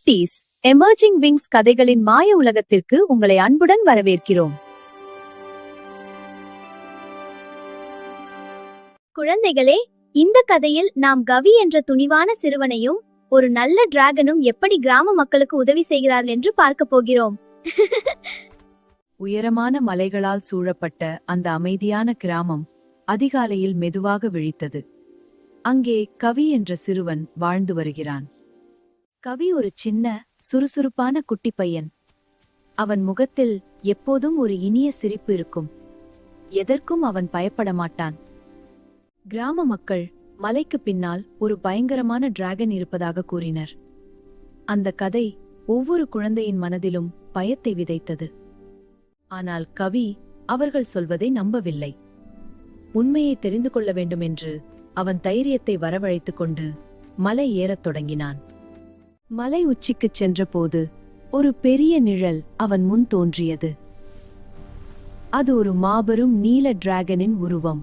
குட்டீஸ், emerging wings கதைகளின் மாய உலகத்திற்கு உங்களை அன்புடன் வரவேற்கிறோம். குழந்தைகளே, இந்த கதையில் நாம் கவி என்ற துணிவான சிறுவனையும் ஒரு நல்ல டிராகனும் எப்படி கிராம மக்களுக்கு உதவி செய்கிறார்கள் என்று பார்க்க போகிறோம். உயரமான மலைகளால் சூழப்பட்ட அந்த அமைதியான கிராமம் அதிகாலையில் மெதுவாக விழித்தது. அங்கே கவி என்ற சிறுவன் வாழ்ந்து வருகிறான். கவி ஒரு சின்ன சுறுசுறுப்பான குட்டி பையன். அவன் முகத்தில் எப்போதும் ஒரு இனிய சிரிப்பு இருக்கும். எதற்கும் அவன் பயப்பட மாட்டான். கிராம மக்கள் மலைக்கு பின்னால் ஒரு பயங்கரமான டிராகன் இருப்பதாக கூறினர். அந்த கதை ஒவ்வொரு குழந்தையின் மனதிலும் பயத்தை விதைத்தது. ஆனால் கவி அவர்கள் சொல்வதை நம்பவில்லை. உண்மையை தெரிந்து கொள்ள வேண்டும் என்று அவன் தைரியத்தை வரவழைத்துக் கொண்டு மலை ஏறத் தொடங்கினான். மலை உச்சிக்குச் சென்றபோது ஒரு பெரிய நிழல் அவன் முன் தோன்றியது. அது ஒரு மாபெரும் நீல டிராகனின் உருவம்.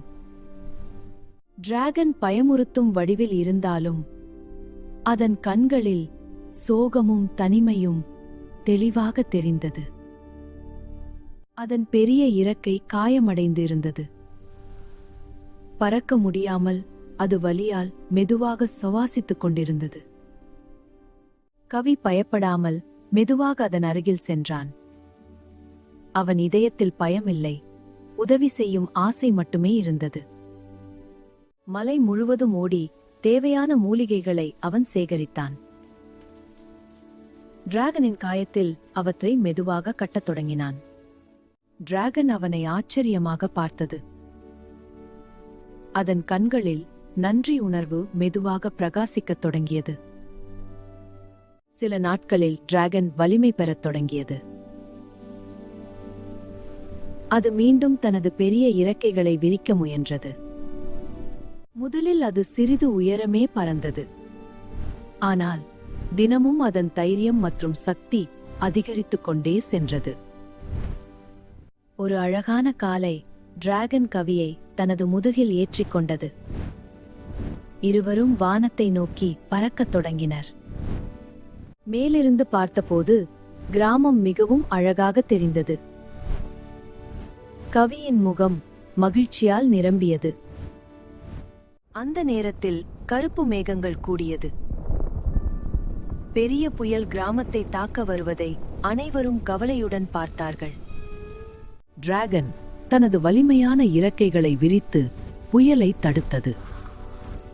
டிராகன் பயமுறுத்தும் வடிவில் இருந்தாலும் அதன் கண்களில் சோகமும் தனிமையும் தெளிவாக தெரிந்தது. அதன் பெரிய இறக்கை காயமடைந்து இருந்தது. பறக்க முடியாமல் அது வலியால் மெதுவாக சுவாசித்துக் கொண்டிருந்தது. கவி பயப்படாமல் மெதுவாக அதன் அருகில் சென்றான். அவன் இதயத்தில் பயமில்லை, உதவி செய்யும் ஆசை மட்டுமே இருந்தது. மலை முழுவதும் ஓடி தேவையான மூலிகைகளை அவன் சேகரித்தான். டிராகனின் காயத்தில் அவற்றை மெதுவாக கட்டத் தொடங்கினான். டிராகன் அவனை ஆச்சரியமாக பார்த்தது. அதன் கண்களில் நன்றி உணர்வு மெதுவாக பிரகாசிக்கத் தொடங்கியது. சில நாட்களில் டிராகன் வலிமை பெறத் தொடங்கியது. அது மீண்டும் தனது பெரிய இறக்கைகளை விரிக்க முயன்றது. முதலில் அது சிறிது உயரமே பறந்தது. ஆனால் தினமும் அதன் தைரியம் மற்றும் சக்தி அதிகரித்துக் கொண்டே சென்றது. ஒரு அழகான காலை டிராகன் கவியை தனது முதுகில் ஏற்றிக் கொண்டது. இருவரும் வானத்தை நோக்கி பறக்கத் தொடங்கினர். மேலிருந்து பார்த்தபோது கிராமம் மிகவும் அழகாக தெரிந்தது. கவியின் முகம் மகிழ்ச்சியால் நிரம்பியது. அந்த நேரத்தில் கருப்பு மேகங்கள் கூடியது. பெரிய புயல் கிராமத்தை தாக்க வருவதை அனைவரும் கவலையுடன் பார்த்தார்கள். டிராகன் தனது வலிமையான இறக்கைகளை விரித்து புயலை தடுத்தது.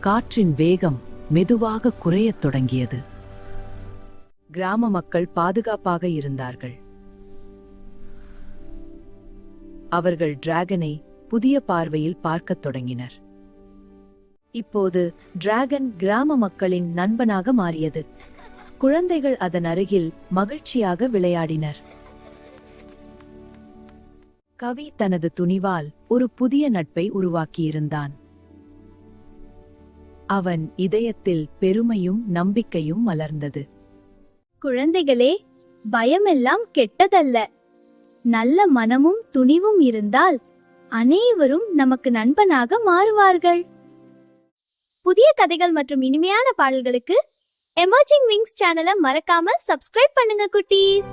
காற்றின் வேகம் மெதுவாக குறையத் தொடங்கியது. கிராம மக்கள் பாதுகாப்பாக இருந்தார்கள். அவர்கள் டிராகனை புதிய பார்வையில் பார்க்கத் தொடங்கினர். இப்போது டிராகன் கிராம மக்களின் நண்பனாக மாறியது. குழந்தைகள் அதன் அருகில் மகிழ்ச்சியாக விளையாடினர். கவி தனது துணிவால் ஒரு புதிய நட்பை உருவாக்கியிருந்தான். அவன் இதயத்தில் பெருமையும் நம்பிக்கையும் மலர்ந்தது. குழந்தைகளே, பயமெல்லாம் கெட்டதல்ல. நல்ல மனமும் துணிவும் இருந்தால் அனைவரும் நமக்கு நண்பனாக மாறுவார்கள். புதிய கதைகள் மற்றும் இனிமையான பாடல்களுக்கு எமர்ஜிங் விங்ஸ் சேனலை மறக்காம சப்ஸ்கிரைப் பண்ணுங்க குட்டீஸ்.